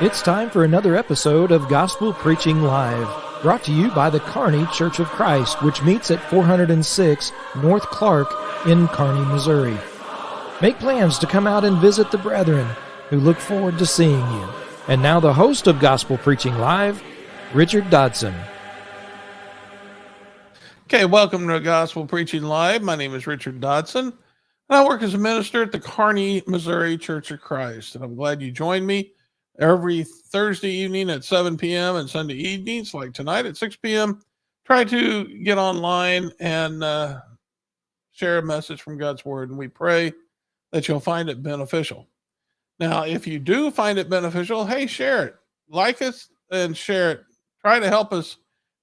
It's time for another episode of Gospel Preaching Live, brought to you by the Kearney Church of Christ, which meets at 406 North Clark in Kearney, Missouri. Make plans to come out and visit the brethren, who look forward to seeing you. And now the host of Gospel Preaching Live, Richard Dodson. Okay, welcome to Gospel Preaching Live. My name is Richard Dodson, and I work as a minister at the Kearney, Missouri Church of Christ. And I'm glad you joined me every Thursday evening at 7 p.m. and Sunday evenings, like tonight at 6 p.m. Try to get online and share a message from God's Word, and we pray that you'll find it beneficial. Now, if you do find it beneficial, hey, share it. Like us and share it. Try to help us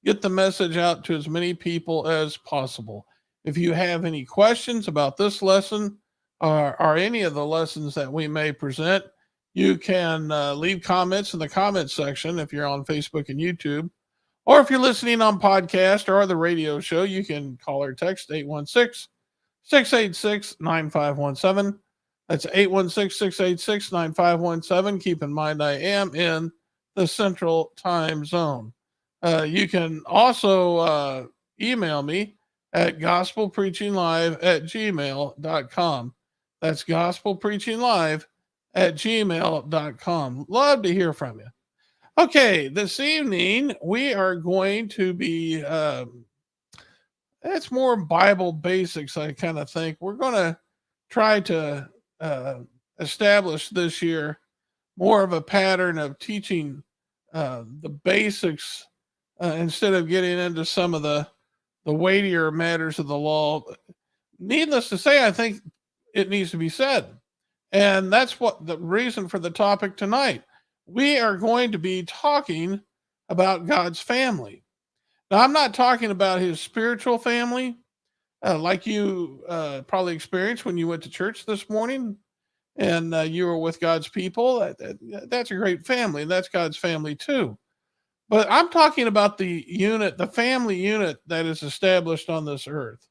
get the message out to as many people as possible. If you have any questions about this lesson or any of the lessons that we may present, you can leave comments in the comment section if you're on Facebook and YouTube. Or if you're listening on podcast or the radio show, you can call or text 816-686-9517. That's 816-686-9517. Keep in mind, I am in the Central Time Zone. You can also email me at gospelpreachinglive@gmail.com. That's gospelpreachinglive@gmail.com. Love to hear from you. Okay, this evening we are going to be, it's more Bible basics, I kind of think. We're going to try to establish this year more of a pattern of teaching the basics instead of getting into some of the weightier matters of the law. Needless to say, I think it needs to be said. And that's what the reason for the topic tonight. We are going to be talking about God's family. Now, I'm not talking about his spiritual family, like you probably experienced when you went to church this morning and you were with God's people. That's a great family, and that's God's family too. But I'm talking about the unit, the family unit that is established on this earth.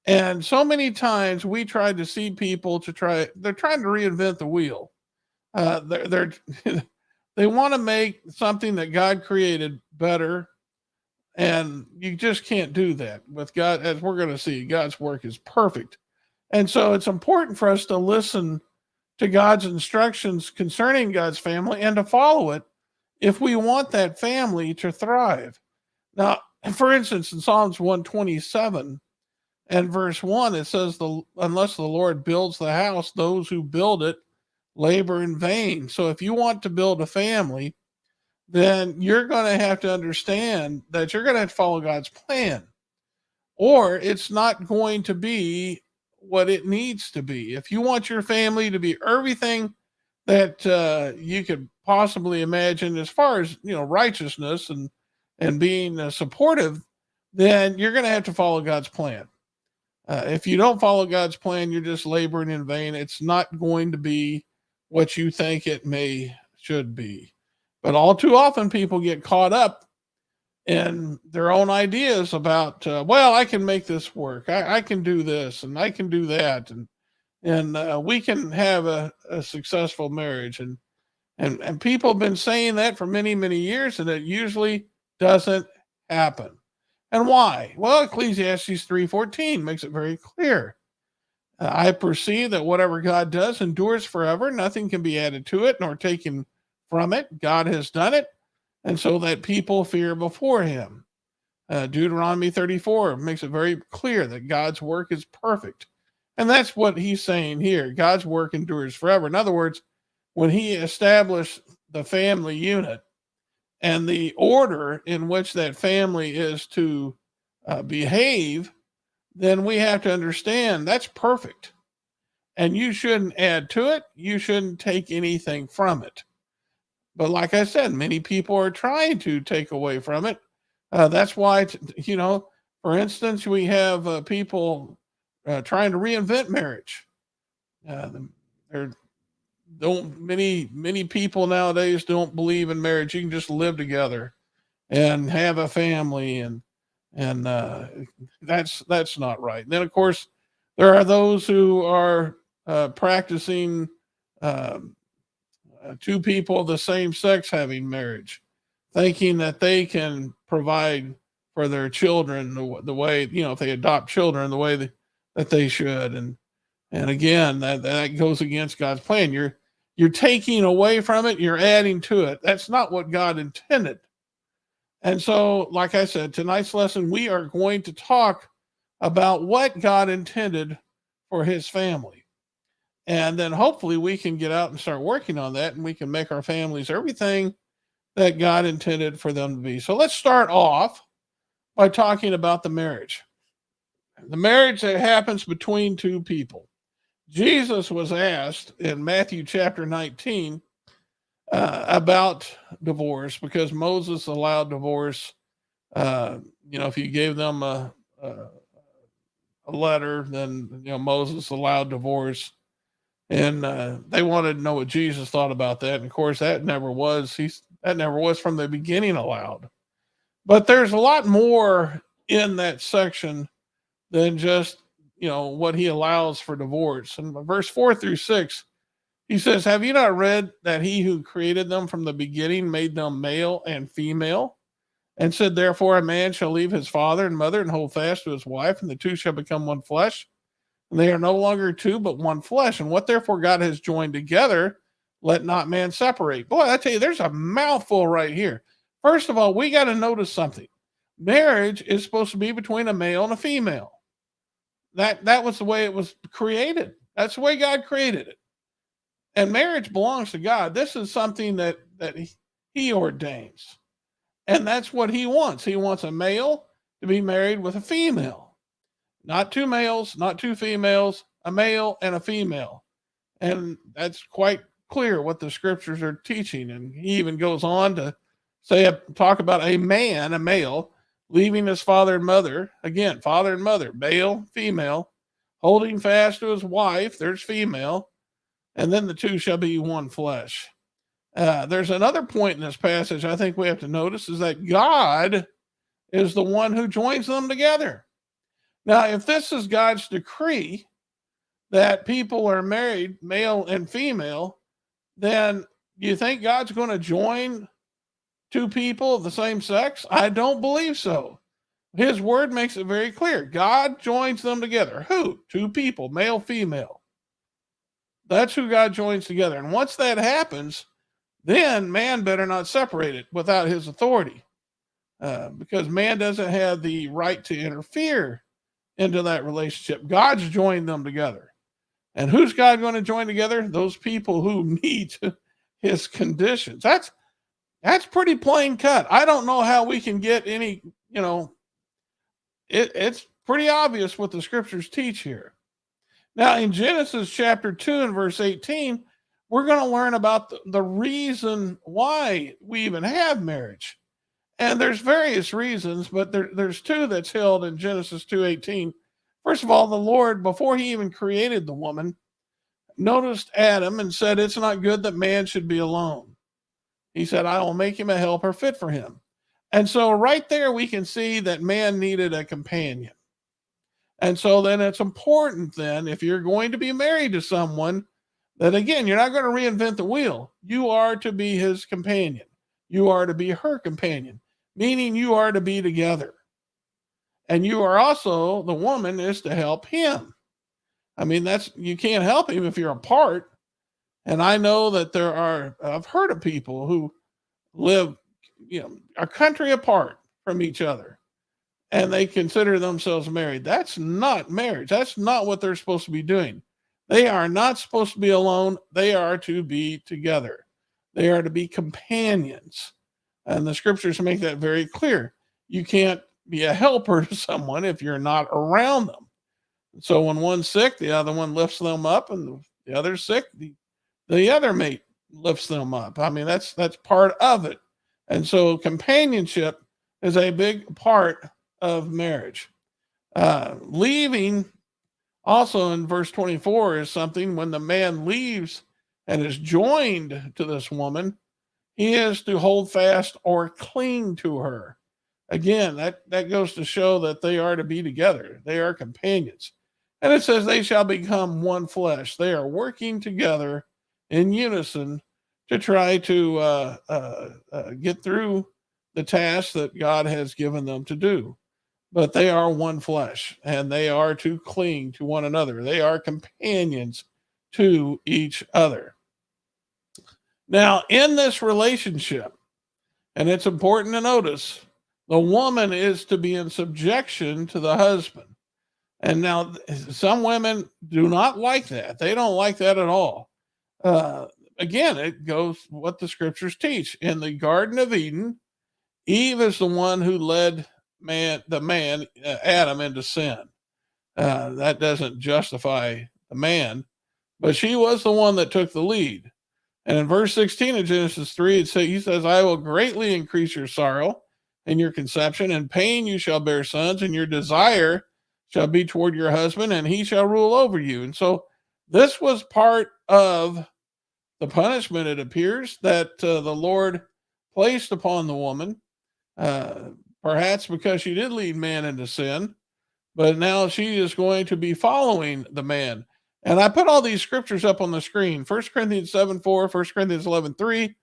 And so many times we try to see people they're trying to reinvent the wheel. They're they want to make something that God created better. And you just can't do that with God. As we're going to see, God's work is perfect. And so it's important for us to listen to God's instructions concerning God's family and to follow it if we want that family to thrive. Now, for instance, in Psalms 127 and verse 1, it says, unless the Lord builds the house, those who build it labor in vain. So if you want to build a family, then you're going to have to understand that you're going to have to follow God's plan, or it's not going to be what it needs to be. If you want your family to be everything that you could possibly imagine as far as, righteousness and being supportive, then you're going to have to follow God's plan. If you don't follow God's plan, you're just laboring in vain. It's not going to be what you think it should be. But all too often people get caught up in their own ideas about, I can make this work. I can do this and I can do that. And we can have a successful marriage. And people have been saying that for many, many years, and it usually doesn't happen. And why? Well, Ecclesiastes 3:14 makes it very clear. I perceive that whatever God does endures forever. Nothing can be added to it nor taken from it. God has done it, and so that people fear before him. Deuteronomy 34 makes it very clear that God's work is perfect. And that's what he's saying here. God's work endures forever. In other words, when he established the family unit and the order in which that family is to behave, then we have to understand that's perfect. And you shouldn't add to it. You shouldn't take anything from it. But like I said, many people are trying to take away from it. That's why, for instance, we have people trying to reinvent marriage. Many people nowadays don't believe in marriage. You can just live together and have a family, and that's not right. And then, of course, there are those who are practicing two people of the same sex having marriage, thinking that they can provide for their children the way, if they adopt children the way that they should. And again, that goes against God's plan. You're taking away from it, you're adding to it. That's not what God intended. And so, like I said, tonight's lesson, we are going to talk about what God intended for his family. And then hopefully we can get out and start working on that, and we can make our families everything that God intended for them to be. So let's start off by talking about the marriage. The marriage that happens between two people. Jesus was asked in Matthew chapter 19 about divorce, because Moses allowed divorce. If you gave them a letter, then Moses allowed divorce, and they wanted to know what Jesus thought about that. And of course, that never was from the beginning allowed. But there's a lot more in that section than just what he allows for divorce. And verse 4-6. He says, have you not read that he who created them from the beginning made them male and female, and said, therefore, a man shall leave his father and mother and hold fast to his wife, and the two shall become one flesh. And they are no longer two, but one flesh. And what therefore God has joined together, let not man separate. Boy, I tell you, there's a mouthful right here. First of all, we got to notice something. Marriage is supposed to be between a male and a female. That was the way it was created. That's the way God created it. And marriage belongs to God. This is something that he ordains. And that's what he wants. He wants a male to be married with a female. Not two males, not two females, a male and a female. And that's quite clear what the scriptures are teaching. And he even goes on to talk about a male, leaving his father and mother. Again, father and mother, male, female, holding fast to his wife, there's female. And then the two shall be one flesh. There's another point in this passage I think we have to notice, is that God is the one who joins them together. Now, if this is God's decree that people are married, male and female, then do you think God's going to join two people of the same sex? I don't believe so. His word makes it very clear. God joins them together. Who? Two people, male, female. That's who God joins together. And once that happens, then man better not separate it without his authority, because man doesn't have the right to interfere into that relationship. God's joined them together. And who's God going to join together? Those people who meet his conditions. That's pretty plain cut. I don't know how we can get any, it's pretty obvious what the scriptures teach here. Now, in Genesis chapter 2 and verse 18, we're going to learn about the reason why we even have marriage. And there's various reasons, but there's two that's held in Genesis 2:18. First of all, the Lord, before he even created the woman, noticed Adam and said, it's not good that man should be alone. He said, I will make him a helper fit for him. And so right there, we can see that man needed a companion. And so then it's important then, if you're going to be married to someone, that again, you're not going to reinvent the wheel. You are to be his companion. You are to be her companion, meaning you are to be together. And you are also, the woman is to help him. I mean, you can't help him if you're apart. And I know that I've heard of people who live, a country apart from each other, and they consider themselves married. That's not marriage. That's not what they're supposed to be doing. They are not supposed to be alone. They are to be together. They are to be companions. And the scriptures make that very clear. You can't be a helper to someone if you're not around them. So when one's sick, the other one lifts them up, and the other's sick, the other mate lifts them up. I mean, that's part of it. And so companionship is a big part of marriage. Leaving also in verse 24 is something. When the man leaves and is joined to this woman, he is to hold fast or cling to her. Again, that goes to show that they are to be together. They are companions. And it says they shall become one flesh. They are working together in unison to try to get through the task that God has given them to do. But they are one flesh, and they are to cling to one another. They are companions to each other. Now, in this relationship, and it's important to notice, the woman is to be in subjection to the husband. And now, some women do not like that. They don't like that at all. Again, it goes what the scriptures teach. In the Garden of Eden, Eve is the one who led Adam into sin. That doesn't justify the man, but she was the one that took the lead. And in verse 16 of Genesis 3, he says, I will greatly increase your sorrow and your conception. In pain you shall bear sons, and your desire shall be toward your husband, and he shall rule over you. And so this was part of the punishment, it appears, that the Lord placed upon the woman, perhaps because she did lead man into sin, but now she is going to be following the man. And I put all these scriptures up on the screen. 1 Corinthians 7:4, 1 Corinthians 11:3,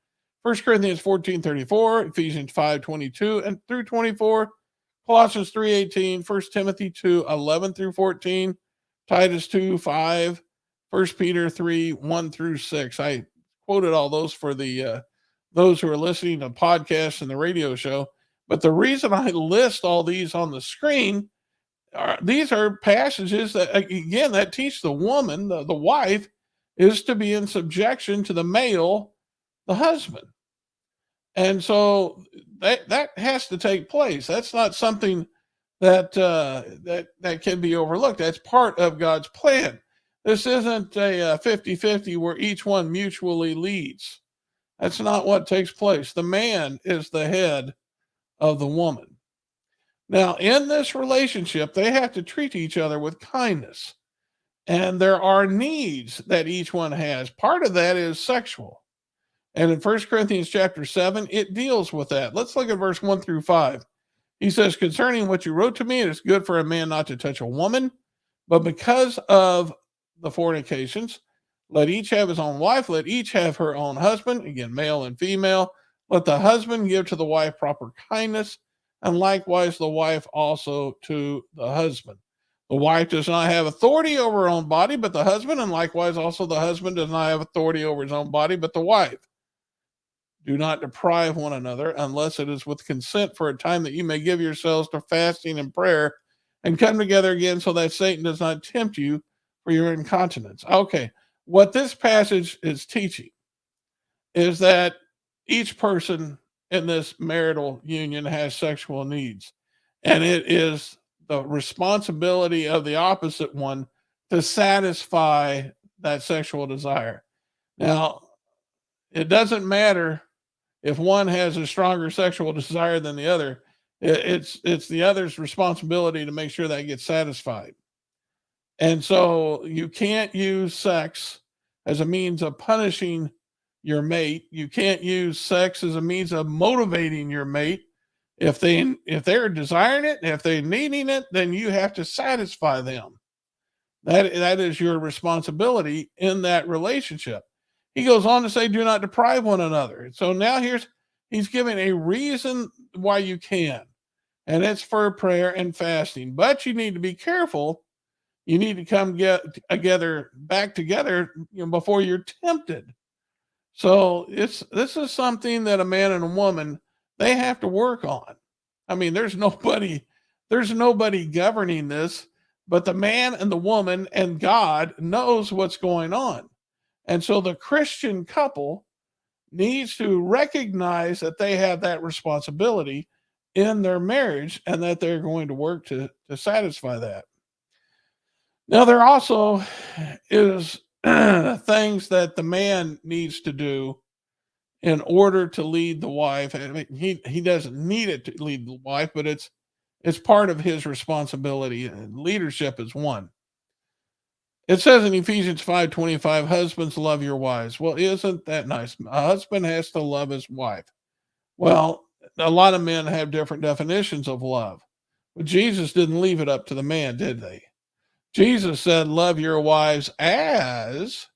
1 Corinthians 14:34, Ephesians 5:22 and through 24, Colossians 3:18, 1 Timothy 2:11 through 14, Titus 2:5, 1 Peter 3:1 through 6. I quoted all those for the those who are listening to podcasts and the radio show. But the reason I list all these on the screen, these are passages that, again, that teach the woman, the wife, is to be in subjection to the male, the husband. And so that has to take place. That's not something that that can be overlooked. That's part of God's plan. This isn't a 50-50 where each one mutually leads. That's not what takes place. The man is the head of the woman. Now, in this relationship, they have to treat each other with kindness. And there are needs that each one has. Part of that is sexual. And in 1 Corinthians chapter 7, it deals with that. Let's look at verse 1 through 5. He says, concerning what you wrote to me, it is good for a man not to touch a woman, but because of the fornications, let each have his own wife, let each have her own husband, again, male and female. Let the husband give to the wife proper kindness, and likewise the wife also to the husband. The wife does not have authority over her own body, but the husband, and likewise also the husband does not have authority over his own body, but the wife. Do not deprive one another, unless it is with consent for a time, that you may give yourselves to fasting and prayer, and come together again, so that Satan does not tempt you for your incontinence. Okay, what this passage is teaching is that each person in this marital union has sexual needs, and it is the responsibility of the opposite one to satisfy that sexual desire. Now, it doesn't matter if one has a stronger sexual desire than the other. It's the other's responsibility to make sure that gets satisfied. And so you can't use sex as a means of punishing your mate. You can't use sex as a means of motivating your mate. If they're desiring it, if they're needing it, then you have to satisfy them. That is your responsibility in that relationship. He goes on to say, do not deprive one another. So now he's giving a reason why you can, and it's for prayer and fasting. But you need to be careful. You need to come back together, before you're tempted. So this is something that a man and a woman, they have to work on. I mean, there's nobody governing this, but the man and the woman and God knows what's going on. And so the Christian couple needs to recognize that they have that responsibility in their marriage, and that they're going to work to satisfy that. Now, there also is things that the man needs to do in order to lead the wife. I mean, he doesn't need it to lead the wife, but it's part of his responsibility, and leadership is one. It says in Ephesians 5:25, husbands, love your wives. Well, isn't that nice? A husband has to love his wife. Well, a lot of men have different definitions of love, but Jesus didn't leave it up to the man, did they? Jesus said, love your wives as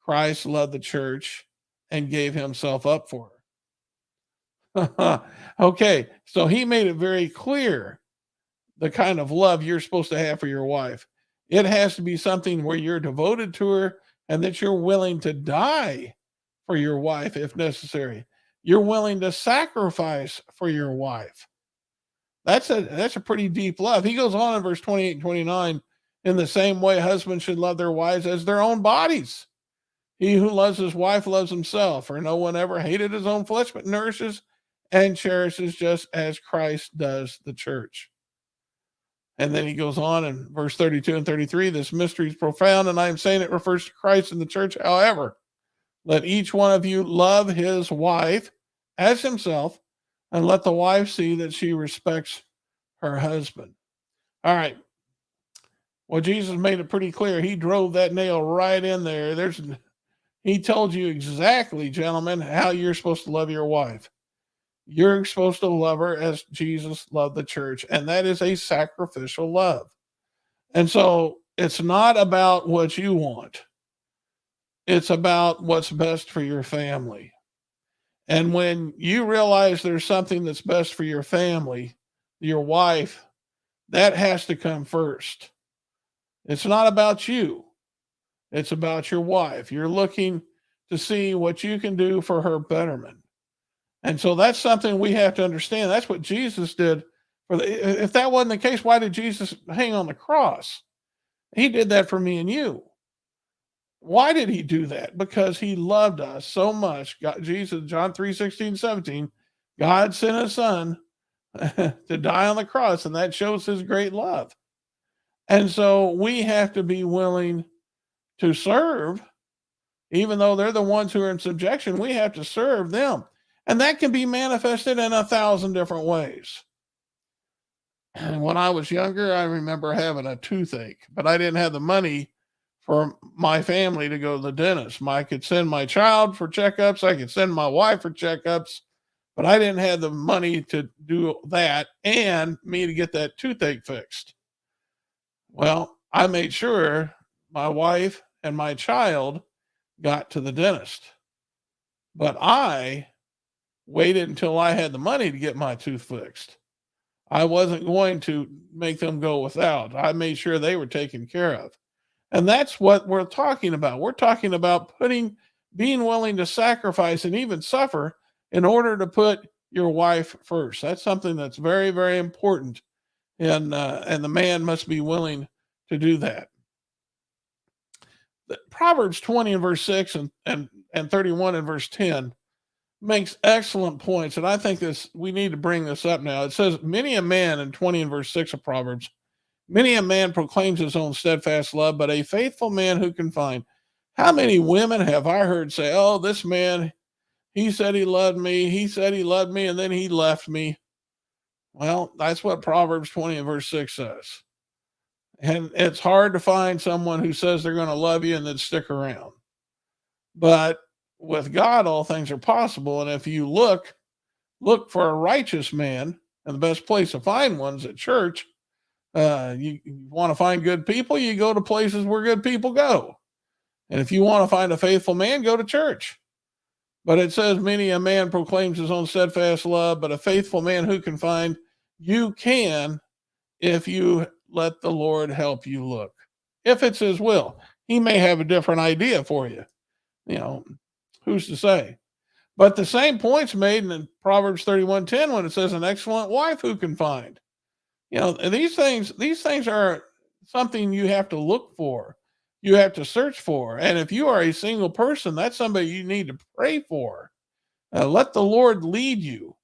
Christ loved the church and gave himself up for her. Okay, so he made it very clear the kind of love you're supposed to have for your wife. It has to be something where you're devoted to her and that you're willing to die for your wife if necessary. You're willing to sacrifice for your wife. That's a pretty deep love. He goes on in verse 28 and 29, in the same way husbands should love their wives as their own bodies. He who loves his wife loves himself, for no one ever hated his own flesh, but nourishes and cherishes just as Christ does the church. And then he goes on in verse 32 and 33, this mystery is profound, and I am saying it refers to Christ and the church. However, let each one of you love his wife as himself, and let the wife see that she respects her husband. All right. Well, Jesus made it pretty clear. He drove that nail right in there. He told you exactly, gentlemen, how you're supposed to love your wife. You're supposed to love her as Jesus loved the church, and that is a sacrificial love. And so it's not about what you want. It's about what's best for your family. And when you realize there's something that's best for your family, your wife, that has to come first. It's not about you. It's about your wife. You're looking to see what you can do for her betterment. And so that's something we have to understand. That's what Jesus did. If that wasn't the case, why did Jesus hang on the cross? He did that for me and you. Why did he do that? Because he loved us so much. God, Jesus, John 3:16-17, God sent his son to die on the cross, and that shows his great love. And so we have to be willing to serve, even though they're the ones who are in subjection. We have to serve them. And that can be manifested in 1,000 different ways. And when I was younger, I remember having a toothache, but I didn't have the money for my family to go to the dentist. I could send my child for checkups. I could send my wife for checkups, but I didn't have the money to do that and me to get that toothache fixed. Well, I made sure my wife and my child got to the dentist, but I waited until I had the money to get my tooth fixed. I wasn't going to make them go without. I made sure they were taken care of. And that's what we're talking about. We're talking about being willing to sacrifice and even suffer in order to put your wife first. That's something that's very, very important. And the man must be willing to do that. Proverbs 20 and verse 6 and 31 and verse 10 makes excellent points. And I think we need to bring this up now. It says, many a man, in 20 and verse 6 of Proverbs, many a man proclaims his own steadfast love, but a faithful man who can find. How many women have I heard say, oh, this man, he said he loved me. He said he loved me, and then he left me. Well, that's what Proverbs 20 and verse 6 says. And it's hard to find someone who says they're going to love you and then stick around. But with God, all things are possible. And if you look for a righteous man, and the best place to find one's at church. You want to find good people, you go to places where good people go. And if you want to find a faithful man, go to church. But it says, many a man proclaims his own steadfast love, but a faithful man who can find. You can, if you let the Lord help you look. If it's his will. He may have a different idea for you. Who's to say? But the same point's made in Proverbs 31:10 when it says, an excellent wife who can find. These things are something you have to look for. You have to search for. And if you are a single person, that's somebody you need to pray for. Let the Lord lead you.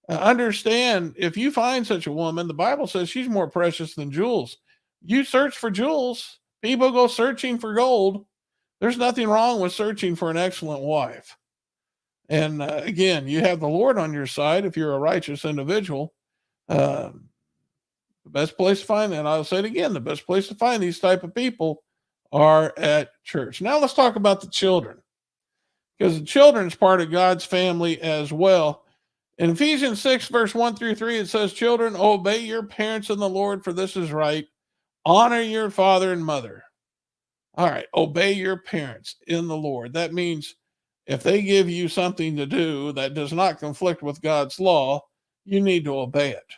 Understand, if you find such a woman, the Bible says she's more precious than jewels. You search for jewels. People go searching for gold. There's nothing wrong with searching for an excellent wife. And again, you have the Lord on your side if you're a righteous individual. The best place to find, and I'll say it again, the best place to find these type of people are at church. Now let's talk about the children, because the children is part of God's family as well. In Ephesians 6, verse 1-3, it says, children, obey your parents in the Lord, for this is right. Honor your father and mother. All right, obey your parents in the Lord. That means If they give you something to do that does not conflict with God's law, you need to obey it.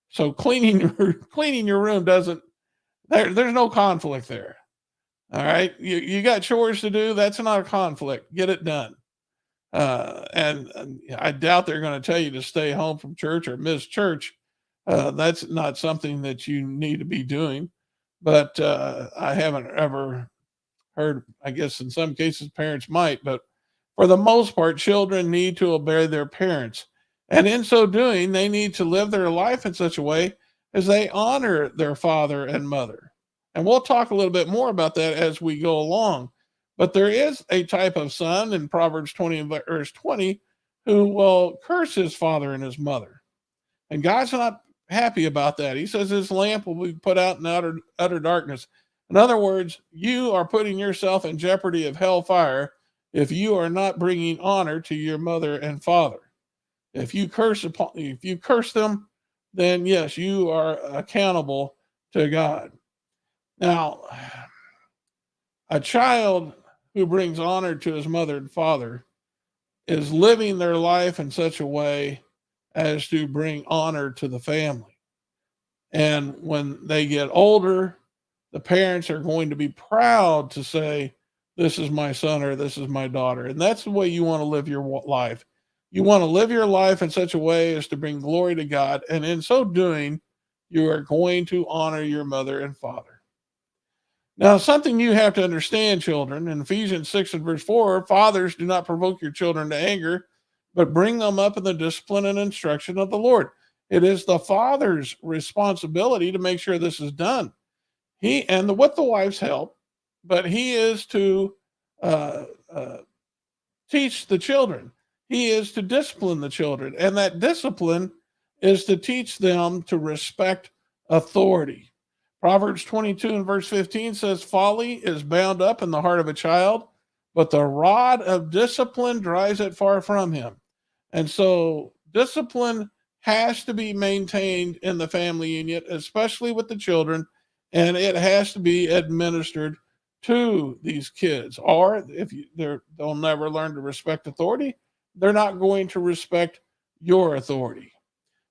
So cleaning your room doesn't there's no conflict there. All right. You got chores to do. That's not a conflict. Get it done. And I doubt they're going to tell you to stay home from church or miss church. That's not something that you need to be doing. But I haven't ever heard, I guess in some cases parents might, but for the most part, children need to obey their parents. And in so doing, they need to live their life in such a way as they honor their father and mother. And we'll talk a little bit more about that as we go along. But there is a type of son in Proverbs 20 and verse 20 who will curse his father and his mother. And God's not happy about that. He says his lamp will be put out in utter darkness. In other words, you are putting yourself in jeopardy of hellfire if you are not bringing honor to your mother and father. If you curse them, then yes, you are accountable to God. Now, a child who brings honor to his mother and father is living their life in such a way as to bring honor to the family. And when they get older, the parents are going to be proud to say, this is my son or this is my daughter. And that's the way you want to live your life. You want to live your life in such a way as to bring glory to God. And in so doing, you are going to honor your mother and father. Now, something you have to understand, children, in Ephesians 6 and verse 4, fathers, do not provoke your children to anger, but bring them up in the discipline and instruction of the Lord. It is the father's responsibility to make sure this is done. With the wife's help, but he is to teach the children. He is to discipline the children. And that discipline is to teach them to respect authority. Proverbs 22 and verse 15 says, folly is bound up in the heart of a child, but the rod of discipline drives it far from him. And so discipline has to be maintained in the family unit, especially with the children, and it has to be administered to these kids. Or if they'll never learn to respect authority, they're not going to respect your authority.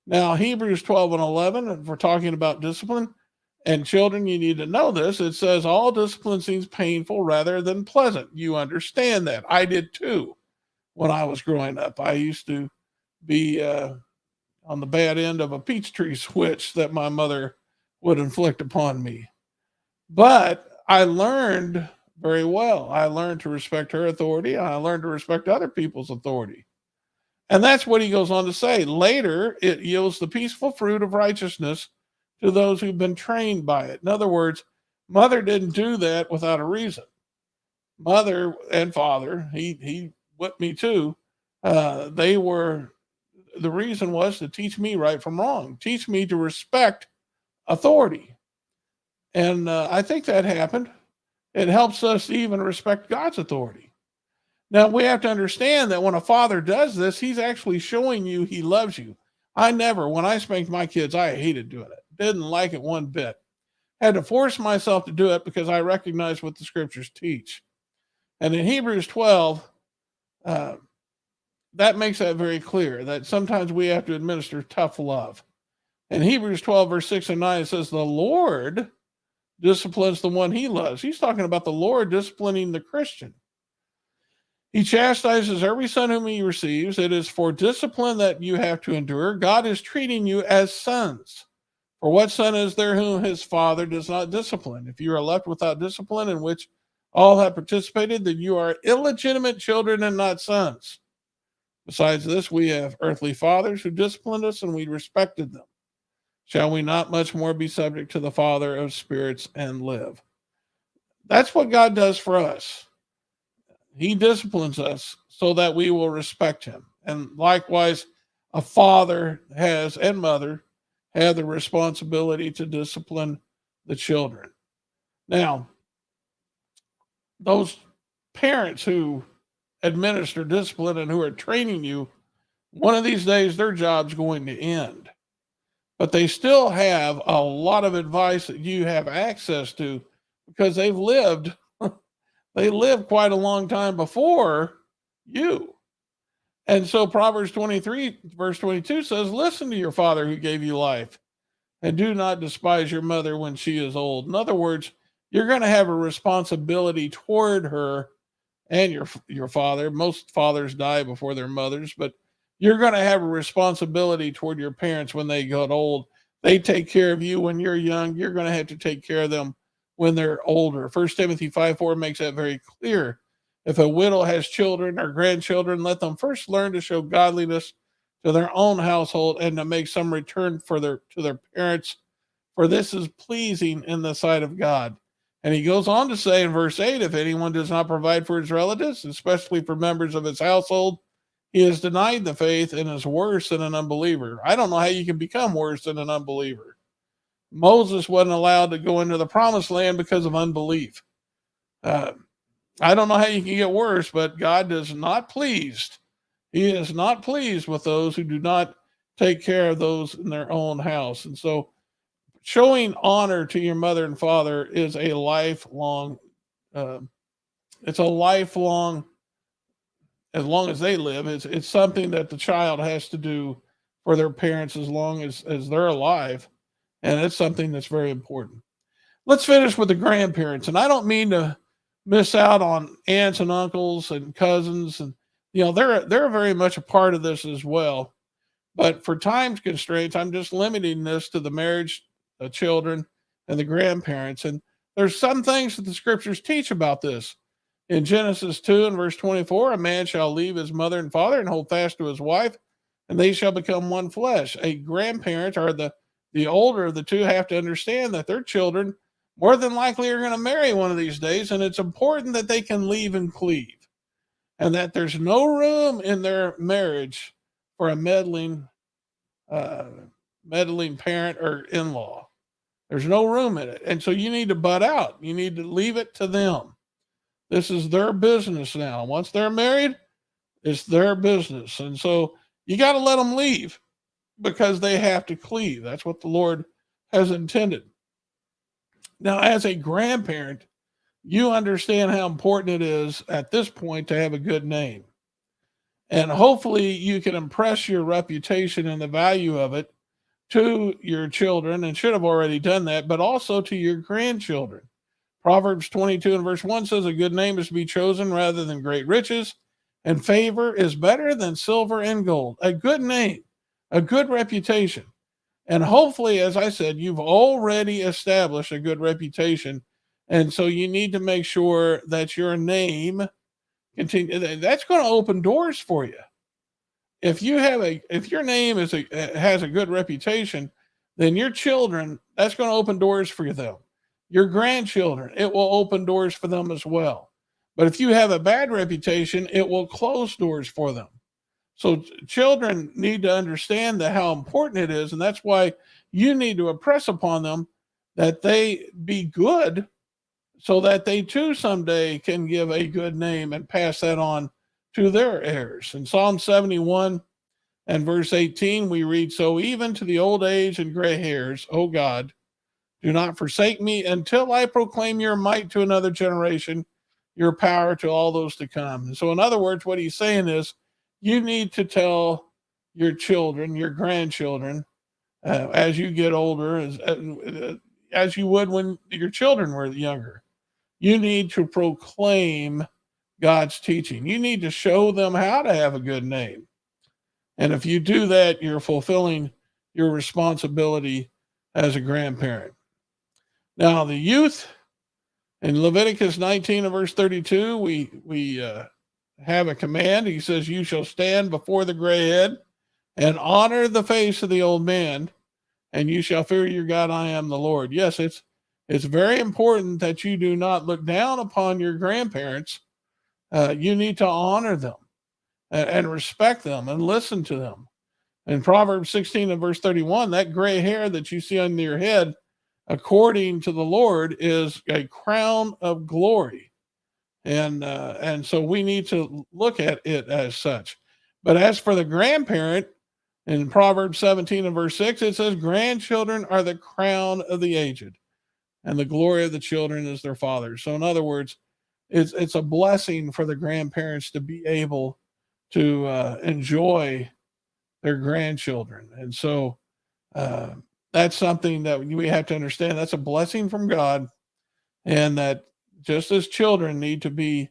Now, Hebrews 12 and 11, if we're talking about discipline, and children, you need to know this. It says all discipline seems painful rather than pleasant. You understand that. I did too when I was growing up. I used to be on the bad end of a peach tree switch that my mother would inflict upon me. But I learned very well. I learned to respect her authority. And I learned to respect other people's authority. And that's what he goes on to say. Later, it yields the peaceful fruit of righteousness to those who've been trained by it. In other words, mother didn't do that without a reason. Mother and father, he whipped me too. The reason was to teach me right from wrong, teach me to respect authority. And I think that happened. It helps us even respect God's authority. Now, we have to understand that when a father does this, he's actually showing you he loves you. When I spanked my kids, I hated doing it. Didn't like it one bit. Had to force myself to do it because I recognize what the scriptures teach. And in Hebrews 12, that makes that very clear, that sometimes we have to administer tough love. In Hebrews 12, verse 6 and 9, it says, the Lord disciplines the one he loves. He's talking about the Lord disciplining the Christian. He chastises every son whom he receives. It is for discipline that you have to endure. God is treating you as sons. For what son is there whom his father does not discipline? If you are left without discipline in which all have participated, then you are illegitimate children and not sons. Besides this, we have earthly fathers who disciplined us, and we respected them. Shall we not much more be subject to the Father of spirits and live? That's what God does for us. He disciplines us so that we will respect him. And likewise, a father and mother have the responsibility to discipline the children. Now, those parents who administer discipline and who are training you, one of these days their job's going to end. But they still have a lot of advice that you have access to because they lived quite a long time before You. And so Proverbs 23, verse 22 says, listen to your father who gave you life, and do not despise your mother when she is old. In other words, you're going to have a responsibility toward her and your father. Most fathers die before their mothers, but you're going to have a responsibility toward your parents when they get old. They take care of you when you're young. You're going to have to take care of them when they're older. 1 Timothy 5:4 makes that very clear. If a widow has children or grandchildren, let them first learn to show godliness to their own household and to make some return to their parents, for this is pleasing in the sight of God. And he goes on to say in verse 8, if anyone does not provide for his relatives, especially for members of his household, he has denied the faith and is worse than an unbeliever. I don't know how you can become worse than an unbeliever. Moses wasn't allowed to go into the promised land because of unbelief. I don't know how you can get worse, but God is not pleased. He is not pleased with those who do not take care of those in their own house. And so showing honor to your mother and father is a lifelong, it's a lifelong, as long as they live, it's something that the child has to do for their parents as long as they're alive. And it's something that's very important. Let's finish with the grandparents. And I don't mean to miss out on aunts and uncles and cousins. And, they're very much a part of this as well. But for time constraints, I'm just limiting this to the marriage, the children, and the grandparents. And there's some things that the scriptures teach about this. In Genesis 2 and verse 24, a man shall leave his mother and father and hold fast to his wife, and they shall become one flesh. A grandparent, or the older of the two, have to understand that their children more than likely are going to marry one of these days, and it's important that they can leave and cleave, and that there's no room in their marriage for a meddling parent or in-law. There's no room in it. And so you need to butt out. You need to leave it to them. This is their business now. Once they're married, it's their business. And so you got to let them leave because they have to cleave. That's what the Lord has intended. Now, as a grandparent, you understand how important it is at this point to have a good name. And hopefully you can impress your reputation and the value of it to your children, and should have already done that, but also to your grandchildren. Proverbs 22 and verse 1 says, a good name is to be chosen rather than great riches, and favor is better than silver and gold. A good name, a good reputation. And hopefully, as I said, you've already established a good reputation. And so you need to make sure that your name that's going to open doors for you. If your name has a good reputation, then your children, that's going to open doors for them. Your grandchildren, it will open doors for them as well. But if you have a bad reputation, it will close doors for them. So children need to understand how important it is. And that's why you need to impress upon them that they be good, so that they too someday can give a good name and pass that on to their heirs. In Psalm 71 and verse 18, we read, so even to the old age and gray hairs, O God, do not forsake me until I proclaim your might to another generation, your power to all those to come. And so in other words, what he's saying is, you need to tell your children, your grandchildren, as you get older, as you would when your children were younger. You need to proclaim God's teaching. You need to show them how to have a good name. And if you do that, you're fulfilling your responsibility as a grandparent. Now, the youth, in Leviticus 19 and verse 32, we have a command. He says, you shall stand before the gray head and honor the face of the old man, and you shall fear your God. I am the Lord. Yes, it's very important that you do not look down upon your grandparents. You need to honor them and respect them and listen to them. In Proverbs 16 and verse 31, that gray hair that you see on your head, according to the Lord, is a crown of glory. And so we need to look at it as such. But as for the grandparent, in Proverbs 17 and verse 6, it says, grandchildren are the crown of the aged, and the glory of the children is their fathers. So in other words, it's a blessing for the grandparents to be able to enjoy their grandchildren. And so that's something that we have to understand. That's a blessing from God, and that just as children need to be,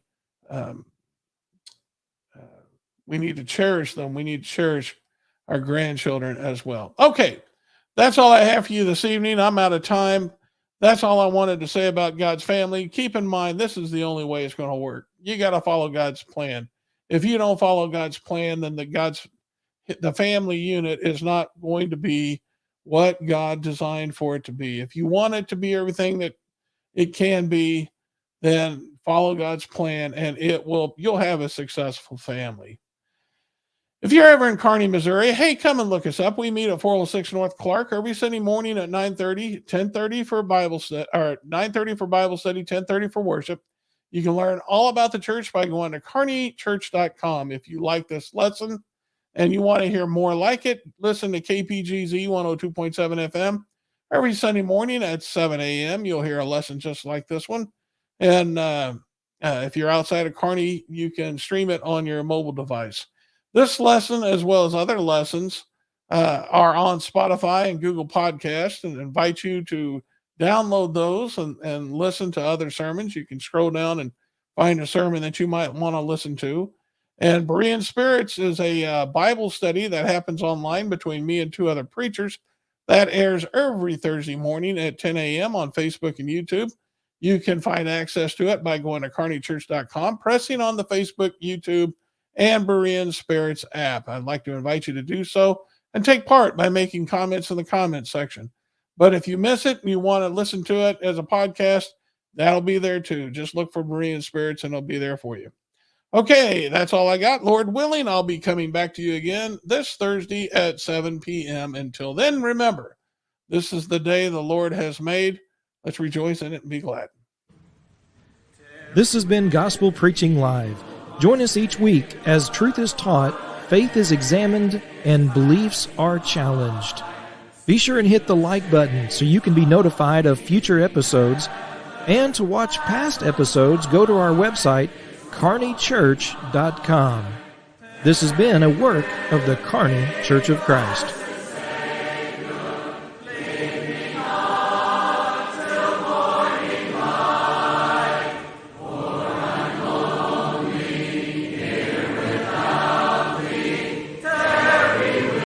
we need to cherish them. We need to cherish our grandchildren as well. Okay, that's all I have for you this evening. I'm out of time. That's all I wanted to say about God's family. Keep in mind, this is the only way it's going to work. You got to follow God's plan. If you don't follow God's plan, then the family unit is not going to be what God designed for it to be. If you want it to be everything that it can be, then follow God's plan, and you'll have a successful family. If you're ever in Kearney, Missouri, hey, come and look us up. We meet at 406 North Clark every Sunday morning at 9:30, 10:30 for Bible study, or 9:30 for Bible study, 10:30 for worship. You can learn all about the church by going to kearneychurch.com. If you like this lesson and you want to hear more like it, listen to KPGZ 102.7 FM every Sunday morning at 7 a.m. You'll hear a lesson just like this one. And if you're outside of Kearney, you can stream it on your mobile device. This lesson, as well as other lessons, are on Spotify and Google Podcasts, and invite you to download those and listen to other sermons. You can scroll down and find a sermon that you might want to listen to. And Berean Spirits is a Bible study that happens online between me and two other preachers that airs every Thursday morning at 10 a.m. on Facebook and YouTube. You can find access to it by going to kearneychurch.com, pressing on the Facebook, YouTube, and Berean Spirits app. I'd like to invite you to do so and take part by making comments in the comments section. But if you miss it and you want to listen to it as a podcast, that'll be there too. Just look for Berean Spirits and it'll be there for you. Okay, that's all I got. Lord willing, I'll be coming back to you again this Thursday at 7 p.m. Until then, remember, this is the day the Lord has made. Let's rejoice in it and be glad. This has been Gospel Preaching Live. Join us each week as truth is taught, faith is examined, and beliefs are challenged. Be sure and hit the like button so you can be notified of future episodes. And to watch past episodes, go to our website, kearneychurch.com. This has been a work of the Kearney Church of Christ.